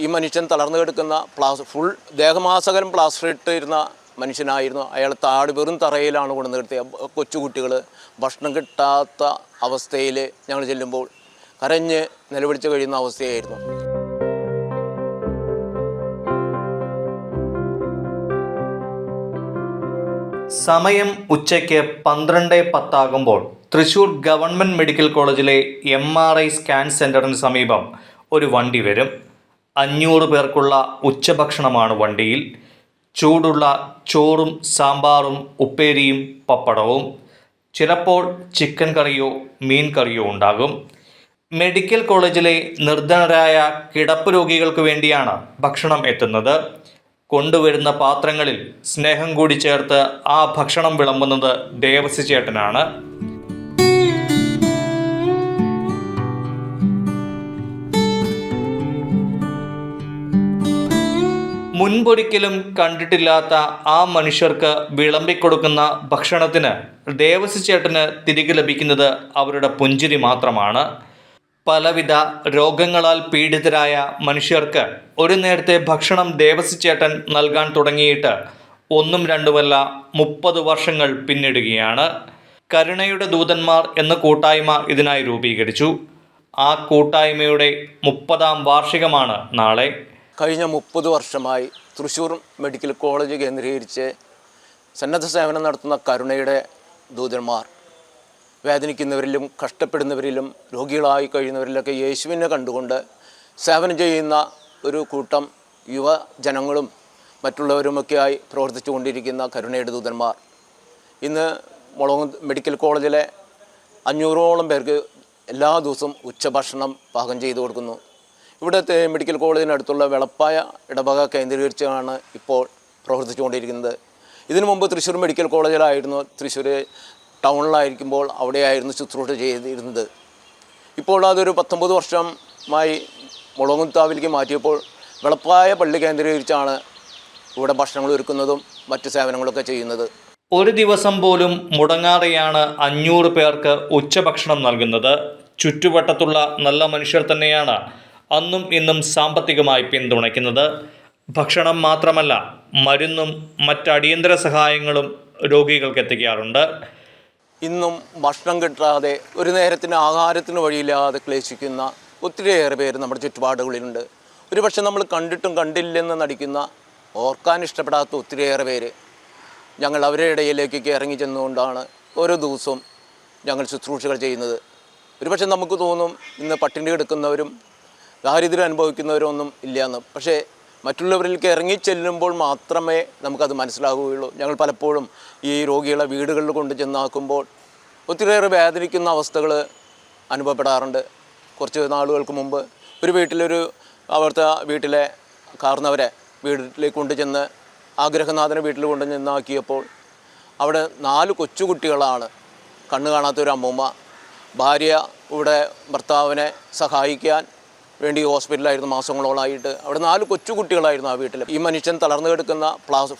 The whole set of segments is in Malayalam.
ഈ മനുഷ്യൻ തളർന്നു കിടക്കുന്ന ഫുൾ ദേഹമാസകലം പ്ലാസ്റ്റർ ഇട്ടിരുന്ന മനുഷ്യനായിരുന്നു. അയാൾ വെറും തറയിലാണ് കൊണ്ടു നിർത്തിയത്. കൊച്ചുകുട്ടികൾ ഭക്ഷണം കിട്ടാത്ത അവസ്ഥയിൽ ഞങ്ങൾ ചെല്ലുമ്പോൾ കരഞ്ഞ് നിലവിളിച്ച് കഴിയുന്ന അവസ്ഥയായിരുന്നു. സമയം ഉച്ചയ്ക്ക് 12:10 തൃശൂർ ഗവൺമെൻറ് മെഡിക്കൽ കോളേജിലെ MRI സ്കാൻ സെൻറ്ററിന് സമീപം ഒരു വണ്ടി വരും. 500 പേർക്കുള്ള ഉച്ചഭക്ഷണമാണ് വണ്ടിയിൽ. ചൂടുള്ള ചോറും സാമ്പാറും ഉപ്പേരിയും പപ്പടവും, ചിലപ്പോൾ ചിക്കൻ കറിയോ മീൻ കറിയോ ഉണ്ടാകും. മെഡിക്കൽ കോളേജിലെ നിർധനരായ കിടപ്പ് രോഗികൾക്ക് വേണ്ടിയാണ് ഭക്ഷണം എത്തുന്നത്. കൊണ്ടുവരുന്ന പാത്രങ്ങളിൽ സ്നേഹം കൂടി ചേർത്ത് ആ ഭക്ഷണം വിളമ്പുന്നത് ദേവസി ചേട്ടനാണ്. മുൻപൊരിക്കലും കണ്ടിട്ടില്ലാത്ത ആ മനുഷ്യർക്ക് വിളമ്പിക്കൊടുക്കുന്ന ഭക്ഷണത്തിന് ദേവസി ചേട്ടന് തിരികെ ലഭിക്കുന്നത് അവരുടെ പുഞ്ചിരി മാത്രമാണ്. പലവിധ രോഗങ്ങളാൽ പീഡിതരായ മനുഷ്യർക്ക് ഒരു നേരത്തെ ഭക്ഷണം ദേവസി ചേട്ടൻ നൽകാൻ തുടങ്ങിയിട്ട് 1ഉം 2ഉമല്ല 30 വർഷങ്ങൾ പിന്നിടുകയാണ്. കരുണയുടെ ദൂതന്മാർ എന്ന കൂട്ടായ്മ ഇതിനായി രൂപീകരിച്ചു. ആ കൂട്ടായ്മയുടെ 30ാം വാർഷികമാണ് നാളെ. കഴിഞ്ഞ 30 വർഷമായി തൃശ്ശൂർ മെഡിക്കൽ കോളേജ് കേന്ദ്രീകരിച്ച് സന്നദ്ധ സേവനം നടത്തുന്ന കരുണയുടെ ദൂതന്മാർ വേദനിക്കുന്നവരിലും കഷ്ടപ്പെടുന്നവരിലും രോഗികളായി കഴിയുന്നവരിലൊക്കെ യേശുവിനെ കണ്ടുകൊണ്ട് സേവനം ചെയ്യുന്ന ഒരു കൂട്ടം യുവജനങ്ങളും മറ്റുള്ളവരുമൊക്കെയായി പ്രവർത്തിച്ചു കൊണ്ടിരിക്കുന്ന കരുണയുടെ ദൂതന്മാർ ഇന്ന് മുളകും മെഡിക്കൽ കോളേജിലെ 500ഓളം പേർക്ക് എല്ലാ ദിവസവും ഉച്ചഭക്ഷണം പാകം ചെയ്തു കൊടുക്കുന്നു. ഇവിടുത്തെ മെഡിക്കൽ കോളേജിനടുത്തുള്ള വെളപ്പായ ഇടവക കേന്ദ്രീകരിച്ചാണ് ഇപ്പോൾ പ്രവർത്തിച്ചു കൊണ്ടിരിക്കുന്നത്. ഇതിനു മുമ്പ് തൃശ്ശൂർ മെഡിക്കൽ കോളേജിലായിരുന്നു, തൃശ്ശൂർ ടൗണിലായിരിക്കുമ്പോൾ അവിടെയായിരുന്നു ശുശ്രൂഷ ചെയ്തിരുന്നത്. ഇപ്പോൾ അതൊരു 19 വർഷമായി മുളകുംതാവിലേക്ക് മാറ്റിയപ്പോൾ വെളപ്പായ പള്ളി കേന്ദ്രീകരിച്ചാണ് ഇവിടെ ഭക്ഷണങ്ങൾ ഒരുക്കുന്നതും മറ്റ് സേവനങ്ങളൊക്കെ ചെയ്യുന്നത്. ഒരു ദിവസം പോലും മുടങ്ങാതെയാണ് 500 പേർക്ക് ഉച്ചഭക്ഷണം നൽകുന്നത്. ചുറ്റുവട്ടത്തുള്ള നല്ല മനുഷ്യർ തന്നെയാണ് അന്നും ഇന്നും സാമ്പത്തികമായി പിന്തുണയ്ക്കുന്നത്. ഭക്ഷണം മാത്രമല്ല, മരുന്നും മറ്റ് അടിയന്തര സഹായങ്ങളും രോഗികൾക്ക് എത്തിക്കാറുണ്ട്. ഇന്നും ഭക്ഷണം കിട്ടാതെ ഒരു നേരത്തിന് ആഹാരത്തിന് വഴിയില്ലാതെ ക്ലേശിക്കുന്ന ഒത്തിരിയേറെ പേര് നമ്മുടെ ചുറ്റുപാടുകളിലുണ്ട്. ഒരുപക്ഷെ നമ്മൾ കണ്ടിട്ടും കണ്ടില്ലെന്ന് നടിക്കുന്ന, ഓർക്കാൻ ഇഷ്ടപ്പെടാത്ത ഒത്തിരിയേറെ പേര് ഞങ്ങൾ അവരുടെ ഇടയിലേക്കൊക്കെ ഇറങ്ങി ചെന്നുകൊണ്ടാണ് ഓരോ ദിവസവും ഞങ്ങൾ ശുശ്രൂഷകൾ ചെയ്യുന്നത്. ഒരുപക്ഷെ നമുക്ക് തോന്നും ഇന്ന് പട്ടിണി കിടക്കുന്നവരും ദാരിദ്ര്യം അനുഭവിക്കുന്നവരും ഒന്നും ഇല്ലയെന്ന്. പക്ഷേ മറ്റുള്ളവരിലേക്ക് ഇറങ്ങിച്ചെല്ലുമ്പോൾ മാത്രമേ നമുക്കത് മനസ്സിലാവുകയുള്ളൂ. ഞങ്ങൾ പലപ്പോഴും ഈ രോഗികളെ വീടുകളിൽ കൊണ്ട് ചെന്നാക്കുമ്പോൾ ഒത്തിരിയേറെ വേദനിക്കുന്ന അവസ്ഥകൾ അനുഭവപ്പെടാറുണ്ട്. കുറച്ച് നാളുകൾക്ക് മുമ്പ് ഒരു അവിടുത്തെ വീട്ടിലെ കാർന്നവരെ വീട്ടിലേക്ക് കൊണ്ടുചെന്ന് ആഗ്രഹനാഥനെ വീട്ടിൽ കൊണ്ടുചെന്നാക്കിയപ്പോൾ അവിടെ 4 കൊച്ചുകുട്ടികളാണ്. കണ്ണ് കാണാത്തൊരു അമ്മൂമ്മ, ഭാര്യ ഇവിടെ ഭർത്താവിനെ സഹായിക്കാൻ വേണ്ടി ഹോസ്പിറ്റലായിരുന്നു മാസങ്ങളോളായിട്ട്. അവിടെ 4 കൊച്ചുകുട്ടികളായിരുന്നു ആ വീട്ടിൽ. ഈ മനുഷ്യൻ തളർന്നു കിടക്കുന്ന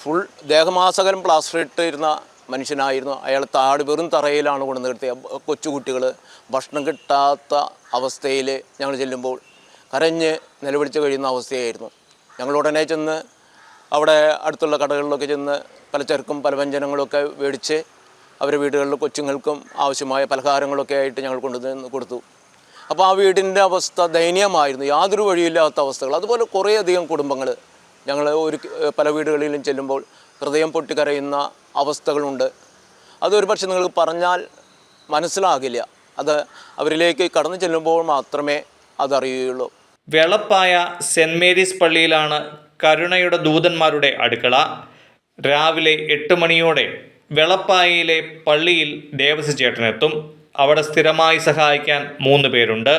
ഫുൾ ദേഹമാസകലം പ്ലാസ്റ്റർ ഇട്ടിരുന്ന മനുഷ്യനായിരുന്നു. അയാൾ വെറും തറയിലാണ് കൊണ്ടു നിർത്തിയത്. കൊച്ചുകുട്ടികൾ ഭക്ഷണം കിട്ടാത്ത അവസ്ഥയിൽ ഞങ്ങൾ ചെല്ലുമ്പോൾ കരഞ്ഞ് നിലവിളിച്ച് കഴിയുന്ന അവസ്ഥയായിരുന്നു. ഞങ്ങൾ ഉടനെ ചെന്ന് അവിടെ അടുത്തുള്ള കടകളിലൊക്കെ ചെന്ന് പലചരക്കും പലവ്യഞ്ജനങ്ങളൊക്കെ മേടിച്ച് അവരുടെ വീടുകളിൽ കൊച്ചുങ്ങൾക്കും ആവശ്യമായ പലഹാരങ്ങളൊക്കെ ആയിട്ട് ഞങ്ങൾ കൊടുത്തു. അപ്പോൾ ആ വീടിൻ്റെ അവസ്ഥ ദയനീയമായിരുന്നു, യാതൊരു വഴിയില്ലാത്ത അവസ്ഥകൾ. അതുപോലെ കുറേയധികം കുടുംബങ്ങൾ ഞങ്ങൾ പല വീടുകളിലും ചെല്ലുമ്പോൾ ഹൃദയം പൊട്ടിക്കരയുന്ന അവസ്ഥകളുണ്ട്. അതൊരു പക്ഷേ നിങ്ങൾക്ക് പറഞ്ഞാൽ മനസ്സിലാകില്ല. അത് അവരിലേക്ക് കടന്നു ചെല്ലുമ്പോൾ മാത്രമേ അതറിയുകയുള്ളൂ. വെളപ്പായ സെൻറ് മേരീസ് പള്ളിയിലാണ് കരുണയുടെ ദൂതന്മാരുടെ അടുക്കള. രാവിലെ 8 മണിയോടെ വെളപ്പായയിലെ പള്ളിയിൽ ദേവസി ചേട്ടനെത്തും. അവിടെ സ്ഥിരമായി സഹായിക്കാൻ 3 പേരുണ്ട്.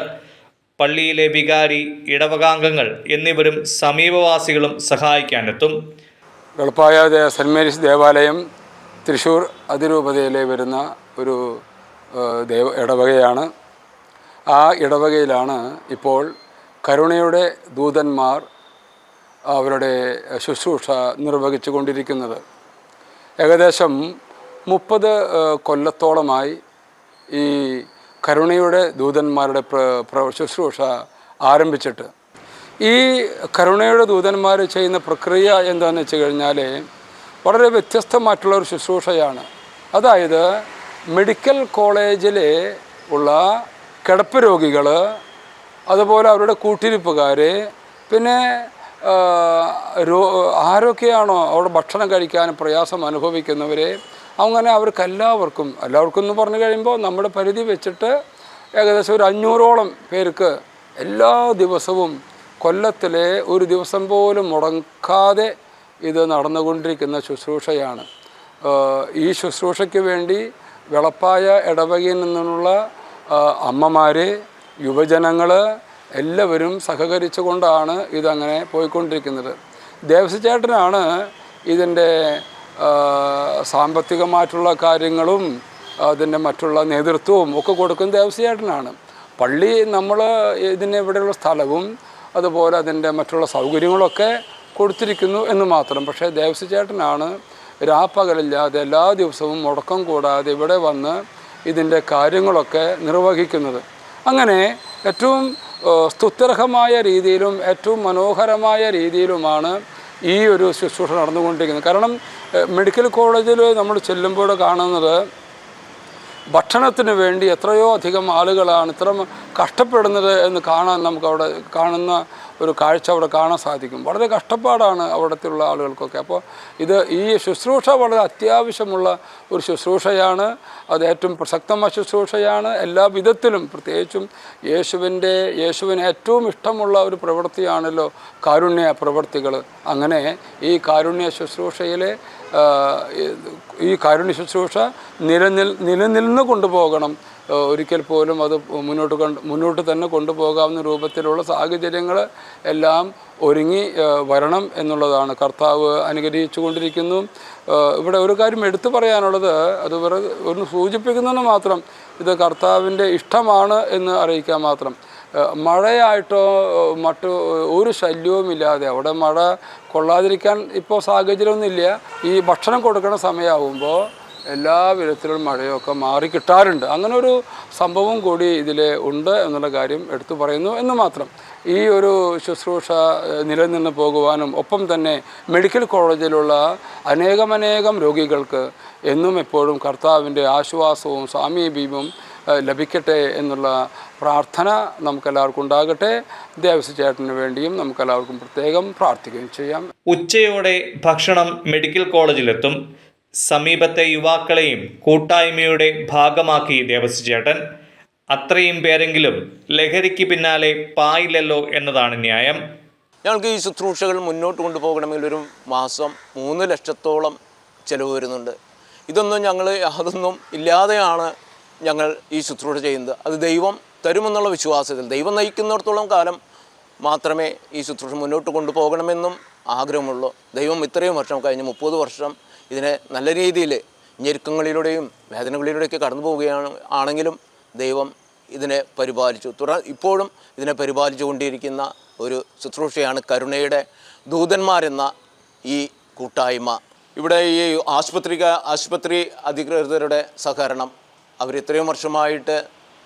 പള്ളിയിലെ വികാരി, ഇടവകാംഗങ്ങൾ എന്നിവരും സമീപവാസികളും സഹായിക്കാനെത്തും. വെളപ്പായ സെൻറ് മേരീസ് ദേവാലയം തൃശ്ശൂർ അതിരൂപതയിലെ വരുന്ന ഒരു ഇടവകയാണ്. ആ ഇടവകയിലാണ് ഇപ്പോൾ കരുണയുടെ ദൂതന്മാർ അവരുടെ ശുശ്രൂഷ നിർവഹിച്ചു കൊണ്ടിരിക്കുന്നത്. ഏകദേശം 30 കൊല്ലത്തോളമായി ഈ കരുണയുടെ ദൂതന്മാരുടെ ശുശ്രൂഷ ആരംഭിച്ചിട്ട് ഈ കരുണയുടെ ദൂതന്മാർ ചെയ്യുന്ന പ്രക്രിയ എന്താണെന്ന് വെച്ച് കഴിഞ്ഞാൽ വളരെ വ്യത്യസ്തമായിട്ടുള്ള ഒരു ശുശ്രൂഷയാണ്. അതായത് മെഡിക്കൽ കോളേജിൽ ഉള്ള കിടപ്പ് രോഗികൾ, അതുപോലെ അവരുടെ കൂട്ടിരിപ്പുകാർ, പിന്നെ ആരൊക്കെയാണോ അവിടെ ഭക്ഷണം കഴിക്കാൻ പ്രയാസം അനുഭവിക്കുന്നവർ, അങ്ങനെ എല്ലാവർക്കും എന്ന് പറഞ്ഞു കഴിയുമ്പോൾ നമ്മുടെ പരിധി വെച്ചിട്ട് ഏകദേശം ഒരു 500ഓളം പേർക്ക് എല്ലാ ദിവസവും കൊല്ലത്തിലെ ഒരു ദിവസം പോലും മുടങ്ങാതെ ഇത് നടന്നുകൊണ്ടിരിക്കുന്ന ശുശ്രൂഷയാണ്. ഈ ശുശ്രൂഷയ്ക്ക് വേണ്ടി വെളപ്പായ ഇടവകയിൽ നിന്നുള്ള അമ്മമാർ, യുവജനങ്ങൾ എല്ലാവരും സഹകരിച്ചു കൊണ്ടാണ് ഇതങ്ങനെ പോയിക്കൊണ്ടിരിക്കുന്നത്. ദേവസ്വചേട്ടനാണ് ഇതിൻ്റെ സാമ്പത്തികമായിട്ടുള്ള കാര്യങ്ങളും അതിൻ്റെ മറ്റുള്ള നേതൃത്വവും ഒക്കെ കൊടുക്കുന്ന ദേവസ്വചേട്ടനാണ്. പള്ളി നമ്മൾ ഇതിന് ഇവിടെയുള്ള സ്ഥലവും അതുപോലെ അതിൻ്റെ മറ്റുള്ള സൗകര്യങ്ങളൊക്കെ കൊടുത്തിരിക്കുന്നു എന്ന് മാത്രം. പക്ഷേ ദേവസ്വചേട്ടനാണ് രാപ്പകലില്ലാതെ എല്ലാ ദിവസവും മുടക്കം കൂടാതെ ഇവിടെ വന്ന് ഇതിൻ്റെ കാര്യങ്ങളൊക്കെ നിർവഹിക്കുന്നത്. അങ്ങനെ ഏറ്റവും സ്തുത്യർഹമായ രീതിയിലും ഏറ്റവും മനോഹരമായ രീതിയിലുമാണ് ഈ ഒരു ശുശ്രൂഷ നടന്നുകൊണ്ടിരിക്കുന്നത്. കാരണം മെഡിക്കൽ കോളേജിൽ നമ്മൾ ചെല്ലുമ്പോൾ കാണുന്നത് ഭക്ഷണത്തിന് വേണ്ടി എത്രയോ അധികം ആളുകളാണ് ഇത്ര കഷ്ടപ്പെടുന്നത് എന്ന് കാണാൻ നമുക്കവിടെ കാണുന്ന ഒരു കാഴ്ച അവിടെ കാണാൻ സാധിക്കും. വളരെ കഷ്ടപ്പാടാണ് അവിടത്തുള്ള ആളുകൾക്കൊക്കെ. അപ്പോൾ ഈ ശുശ്രൂഷ വളരെ അത്യാവശ്യമുള്ള ഒരു ശുശ്രൂഷയാണ്. അത് ഏറ്റവും പ്രസക്തമായ ശുശ്രൂഷയാണ് എല്ലാ വിധത്തിലും. പ്രത്യേകിച്ചും യേശുവിന് ഏറ്റവും ഇഷ്ടമുള്ള ഒരു പ്രവൃത്തിയാണല്ലോ കാരുണ്യ പ്രവൃത്തികൾ. അങ്ങനെ ഈ കാരുണ്യ ശുശ്രൂഷയിലെ ഈ കാരുണ്യ ശുശ്രൂഷ നിലനിന്ന് കൊണ്ടുപോകണം. ഒരിക്കൽ പോലും അത് മുന്നോട്ട് തന്നെ കൊണ്ടുപോകാവുന്ന രൂപത്തിലുള്ള സാഹചര്യങ്ങൾ എല്ലാം ഒരുങ്ങി വരണം എന്നുള്ളതാണ് കർത്താവ് അനുഗ്രഹിച്ചു കൊണ്ടിരിക്കുന്നു. ഇവിടെ ഒരു കാര്യം എടുത്തു പറയാനുള്ളത്, അത് ഒന്ന് സൂചിപ്പിക്കുന്നതിന് മാത്രം, ഇത് കർത്താവിൻ്റെ ഇഷ്ടമാണ് എന്ന് അറിയിക്കാൻ മാത്രം. മഴയായിട്ടോ ഒരു ശല്യവുമില്ലാതെ അവിടെ മഴ കൊള്ളാതിരിക്കാൻ ഇപ്പോൾ സാഹചര്യമൊന്നുമില്ല. ഈ ഭക്ഷണം കൊടുക്കുന്ന സമയമാകുമ്പോൾ എല്ലാ വിധത്തിലും മഴയൊക്കെ മാറിക്കിട്ടാറുണ്ട്. അങ്ങനെ ഒരു സംഭവം കൂടി ഇതിൽ ഉണ്ട് എന്നുള്ള കാര്യം എടുത്തു പറയുന്നു എന്ന് മാത്രം. ഈ ഒരു ശുശ്രൂഷ നിലനിന്ന് പോകുവാനും ഒപ്പം തന്നെ മെഡിക്കൽ കോളേജിലുള്ള അനേകം രോഗികൾക്ക് എന്നും എപ്പോഴും കർത്താവിൻ്റെ ആശ്വാസവും സാമീപ്യവും ലഭിക്കട്ടെ എന്നുള്ള പ്രാർത്ഥന നമുക്കെല്ലാവർക്കും ഉണ്ടാകട്ടെ. ദേവസ്വചേട്ടന് വേണ്ടിയും നമുക്കെല്ലാവർക്കും പ്രത്യേകം പ്രാർത്ഥിക്കുകയും ചെയ്യാം. ഉച്ചയോടെ ഭക്ഷണം മെഡിക്കൽ കോളേജിലെത്തും. സമീപത്തെ യുവാക്കളെയും കൂട്ടായ്മയുടെ ഭാഗമാക്കി ദേവസ്വചേട്ടൻ. അത്രയും പേരെങ്കിലും ലഹരിക്ക് പിന്നാലെ പായില്ലല്ലോ എന്നതാണ് ന്യായം. ഞങ്ങൾക്ക് ഈ ശുശ്രൂഷകൾ മുന്നോട്ട് കൊണ്ടുപോകണമെങ്കിൽ ഒരു മാസം 3 ലക്ഷത്തോളം ചിലവ് വരുന്നുണ്ട്. അതൊന്നും ഇല്ലാതെയാണ് ഞങ്ങൾ ഈ ശുശ്രൂഷ ചെയ്യുന്നത്. അത് ദൈവം തരുമെന്നുള്ള വിശ്വാസത്തിൽ, ദൈവം നയിക്കുന്നിടത്തോളം കാലം മാത്രമേ ഈ ശുശ്രൂഷ മുന്നോട്ട് കൊണ്ടുപോകണമെന്നും ആഗ്രഹമുള്ളൂ. ദൈവം ഇത്രയും വർഷം, കഴിഞ്ഞ 30 വർഷം ഇതിനെ നല്ല രീതിയിൽ ഞെരുക്കങ്ങളിലൂടെയും വേദനകളിലൂടെയൊക്കെ കടന്നു പോവുകയാണെങ്കിലും ദൈവം ഇതിനെ പരിപാലിച്ചു. ഇപ്പോഴും ഇതിനെ പരിപാലിച്ചു കൊണ്ടിരിക്കുന്ന ഒരു ശുശ്രൂഷയാണ് കരുണയുടെ ദൂതന്മാരെന്ന ഈ കൂട്ടായ്മ. ഇവിടെ ഈ ആശുപത്രി അധികൃതരുടെ സഹകരണം, അവരിത്രയും വർഷമായിട്ട്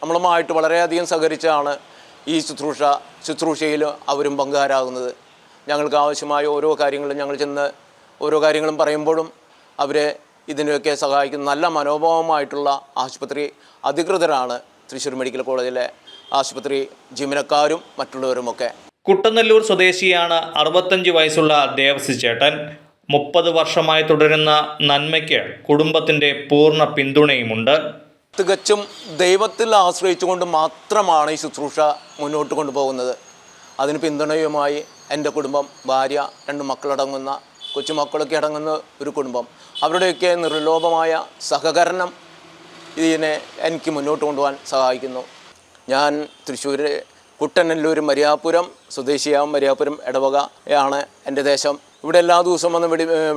നമ്മളുമായിട്ട് വളരെയധികം സഹകരിച്ചാണ് ഈ ശുശ്രൂഷയിൽ അവരും പങ്കുകാരാകുന്നത്. ഞങ്ങൾക്ക് ആവശ്യമായ ഓരോ കാര്യങ്ങളും പറയുമ്പോഴും അവരെ ഇതിനെയൊക്കെ സഹായിക്കുന്ന നല്ല മനോഭാവമായിട്ടുള്ള ആശുപത്രി അധികൃതരാണ് തൃശ്ശൂർ മെഡിക്കൽ കോളേജിലെ ആശുപത്രി ജീവനക്കാരും മറ്റുള്ളവരുമൊക്കെ. കുട്ടനെല്ലൂർ സ്വദേശിയാണ് 65 വയസ്സുള്ള ദേവസ്വചേട്ടൻ. 30 വർഷമായി തുടരുന്ന നന്മയ്ക്ക് കുടുംബത്തിൻ്റെ പൂർണ്ണ പിന്തുണയുമുണ്ട്. തികച്ചും ദൈവത്തിൽ ആശ്രയിച്ചുകൊണ്ട് മാത്രമാണ് ഈ ശുശ്രൂഷ മുന്നോട്ട് കൊണ്ടുപോകുന്നത്. അതിന് പിന്തുണയുമായി എൻ്റെ കുടുംബം, ഭാര്യ, 2 മക്കളടങ്ങുന്ന, കൊച്ചുമക്കളൊക്കെ അടങ്ങുന്ന ഒരു കുടുംബം, അവരുടെയൊക്കെ നിർലോഭമായ സഹകരണം ഇതിനെ എനിക്ക് മുന്നോട്ട് കൊണ്ടുപോകാൻ സഹായിക്കുന്നു. ഞാൻ തൃശ്ശൂർ കുട്ടനെല്ലൂർ മരിയാപുരം സ്വദേശിയാവും. മരിയാപുരം ഇടവകയാണ് എൻ്റെ ദേശം. ഇവിടെ എല്ലാ ദിവസവും വന്ന്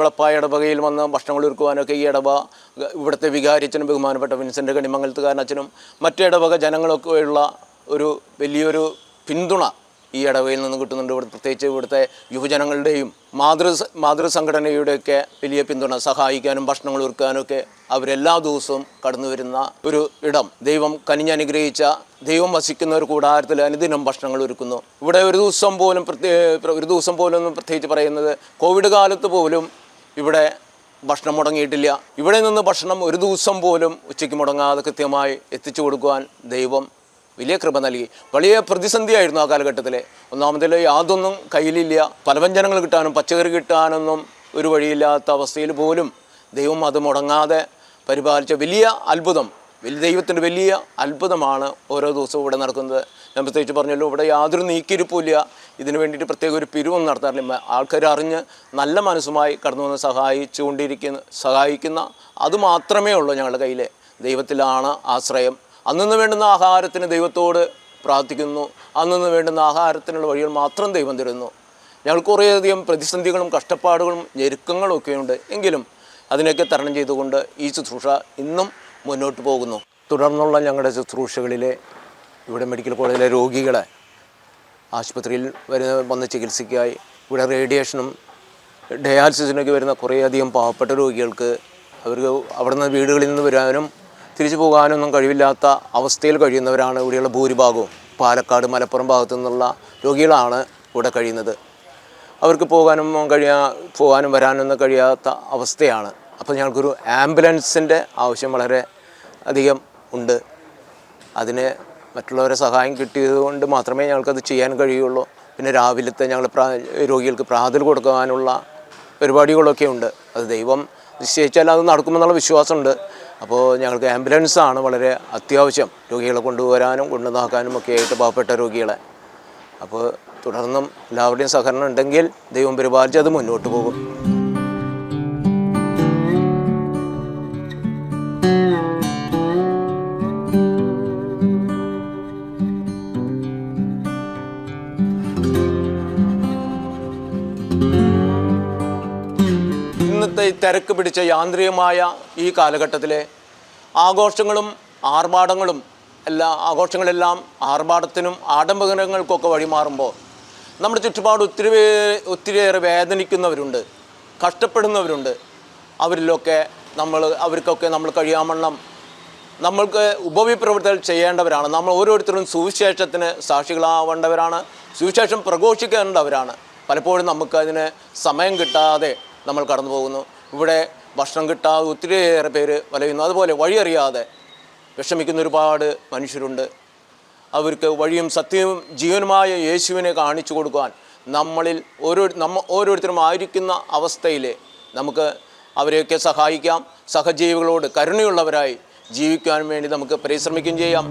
വെളപ്പായ ഇടവകയിൽ വന്ന് ഭക്ഷണങ്ങൾ ഒരുക്കുവാനൊക്കെ ഈ ഇവിടുത്തെ വികാരിച്ചനും ബഹുമാനപ്പെട്ട വിൻസെൻ്റ് കണിമംഗലത്തുകാരനച്ഛനും മറ്റ് ഇടവക ജനങ്ങളൊക്കെയുള്ള വലിയൊരു പിന്തുണ ഈ ഇടവകയിൽ നിന്ന് കിട്ടുന്നുണ്ട്. പ്രത്യേകിച്ച് ഇവിടുത്തെ യുവജനങ്ങളുടെയും മാതൃസംഘടനയുടെയൊക്കെ വലിയ പിന്തുണ, സഹായിക്കാനും ഭക്ഷണങ്ങൾ ഒരുക്കാനൊക്കെ അവരെല്ലാ ദിവസവും കടന്നു വരുന്ന ഒരു ഇടം. ദൈവം കനിഞ്ഞനുഗ്രഹിച്ച, ദൈവം വസിക്കുന്ന ഒരു കൂടാരത്തിൽ അനുദിനം ഭക്ഷണങ്ങൾ ഒരുക്കുന്നു. ഇവിടെ ഒരു ദിവസം പോലും പ്രത്യേകിച്ച് പറയുന്നത്, കോവിഡ് കാലത്ത് പോലും ഇവിടെ ഭക്ഷണം മുടങ്ങിയിട്ടില്ല. ഇവിടെ നിന്ന് ഭക്ഷണം ഒരു ദിവസം പോലും ഉച്ചയ്ക്ക് മുടങ്ങാതെ കൃത്യമായി എത്തിച്ചു കൊടുക്കുവാൻ ദൈവം വലിയ കൃപ നൽകി. വലിയ പ്രതിസന്ധിയായിരുന്നു ആ കാലഘട്ടത്തിൽ. ഒന്നാമതിൽ യാതൊന്നും കയ്യിലില്ല, പലവ്യഞ്ജനങ്ങൾ കിട്ടാനും പച്ചക്കറി കിട്ടാനൊന്നും ഒരു വഴിയില്ലാത്ത അവസ്ഥയിൽ പോലും ദൈവം അത് മുടങ്ങാതെ പരിപാലിച്ച വലിയ അത്ഭുതം, ദൈവത്തിൻ്റെ വലിയ അത്ഭുതമാണ് ഓരോ ദിവസവും ഇവിടെ നടക്കുന്നത്. ഞാൻ പ്രത്യേകിച്ച് പറഞ്ഞല്ലോ, ഇവിടെ യാതൊരു നീക്കിയിരിപ്പില്ല. ഇതിനു വേണ്ടിയിട്ട് പ്രത്യേക ഒരു പിരിവൊന്നും നടത്താറില്ല. ആൾക്കാർ അറിഞ്ഞ് നല്ല മനസ്സുമായി കടന്നു വന്ന് സഹായിക്കുന്ന അതുമാത്രമേ ഉള്ളൂ ഞങ്ങളുടെ കയ്യിൽ. ദൈവത്തിലാണ് ആശ്രയം. അന്നു വേണ്ടുന്ന ആഹാരത്തിന് ദൈവത്തോട് പ്രാർത്ഥിക്കുന്നു. അന്നു വേണ്ടുന്ന ആഹാരത്തിനുള്ള വഴികൾ മാത്രം ദൈവം തരുന്നു. ഞങ്ങൾക്ക് കുറേയധികം പ്രതിസന്ധികളും കഷ്ടപ്പാടുകളും ഞെരുക്കങ്ങളും ഒക്കെയുണ്ട്. എങ്കിലും അതിനൊക്കെ തരണം ചെയ്തുകൊണ്ട് ഈ ശുശ്രൂഷ ഇന്നും മുന്നോട്ട് പോകുന്നു. തുടർന്നുള്ള ഞങ്ങളുടെ ശുശ്രൂഷകളിലെ ഇവിടെ മെഡിക്കൽ കോളേജിലെ രോഗികളെ ആശുപത്രിയിൽ വന്ന് ചികിത്സയ്ക്കായി ഇവിടെ റേഡിയേഷനും ഡയാലിസിസിനൊക്കെ വരുന്ന കുറേയധികം പാവപ്പെട്ട രോഗികൾക്ക് അവർക്ക് അവിടെ നിന്ന് വീടുകളിൽ നിന്ന് വരാനും തിരിച്ചു പോകാനൊന്നും കഴിവില്ലാത്ത അവസ്ഥയിൽ കഴിയുന്നവരാണ് ഇവിടെയുള്ള ഭൂരിഭാഗവും. പാലക്കാട്, മലപ്പുറം ഭാഗത്തു നിന്നുള്ള രോഗികളാണ് ഇവിടെ കഴിയുന്നത്. അവർക്ക് പോകാനും വരാനൊന്നും കഴിയാത്ത അവസ്ഥയാണ്. അപ്പോൾ ഞങ്ങൾക്കൊരു ആംബുലൻസിൻ്റെ ആവശ്യം വളരെ അധികം ഉണ്ട്. അതിന് മറ്റുള്ളവരെ സഹായം കിട്ടിയതുകൊണ്ട് മാത്രമേ ഞങ്ങൾക്കത് ചെയ്യാൻ കഴിയുള്ളൂ. പിന്നെ രാവിലത്തെ ഞങ്ങൾ രോഗികൾക്ക് പ്രാതൽ കൊടുക്കാനുള്ള പരിപാടികളൊക്കെ ഉണ്ട്. അത് ദൈവം നിശ്ചയിച്ചാൽ അത് നടക്കുമെന്നുള്ള വിശ്വാസമുണ്ട്. അപ്പോൾ ഞങ്ങൾക്ക് ആംബുലൻസാണ് വളരെ അത്യാവശ്യം, രോഗികളെ കൊണ്ടുവരാനും കൊണ്ടുനാക്കാനും ഒക്കെ ആയിട്ട്, പാവപ്പെട്ട രോഗികളെ. അപ്പോൾ തുടർന്നും എല്ലാവരുടെയും സഹകരണം ഉണ്ടെങ്കിൽ ദൈവം പരിപാലിച്ച് അത് മുന്നോട്ട് പോകും. ഇന്നത്തെ തിരക്ക് പിടിച്ച യാന്ത്രികമായ ഈ കാലഘട്ടത്തിലെ ആഘോഷങ്ങളും ആർഭാടങ്ങളും ആഘോഷങ്ങളെല്ലാം ആർഭാടത്തിനും ആഡംബരങ്ങൾക്കൊക്കെ വഴിമാറുമ്പോൾ നമ്മുടെ ചുറ്റുപാട് ഒത്തിരിയേറെ വേദനിക്കുന്നവരുണ്ട്, കഷ്ടപ്പെടുന്നവരുണ്ട്. അവർക്കൊക്കെ നമ്മൾ കഴിയാമണ്ണം നമ്മൾക്ക് ഉപവിപ്രവർത്തനം ചെയ്യേണ്ടവരാണ്. നമ്മൾ ഓരോരുത്തരും സുവിശേഷത്തിന് സാക്ഷികളാവേണ്ടവരാണ്, സുവിശേഷം പ്രഘോഷിക്കേണ്ടവരാണ്. പലപ്പോഴും നമുക്ക് അതിന് സമയം കിട്ടാതെ നമ്മൾ കടന്നു പോകുന്നു. ഇവിടെ ഭക്ഷണം കിട്ടാതെ ഒത്തിരിയേറെ പേര് വലയുന്നു. അതുപോലെ വഴിയറിയാതെ വിഷമിക്കുന്ന ഒരുപാട് മനുഷ്യരുണ്ട്. അവർക്ക് വഴിയും സത്യവും ജീവനുമായ യേശുവിനെ കാണിച്ചു കൊടുക്കുവാൻ ഓരോരുത്തരും ആയിരിക്കുന്ന അവസ്ഥയിൽ നമുക്ക് അവരെയൊക്കെ സഹായിക്കാം. സഹജീവികളോട് കരുണയുള്ളവരായി ജീവിക്കാൻ വേണ്ടി നമുക്ക് പരിശ്രമിക്കുകയും ചെയ്യാം.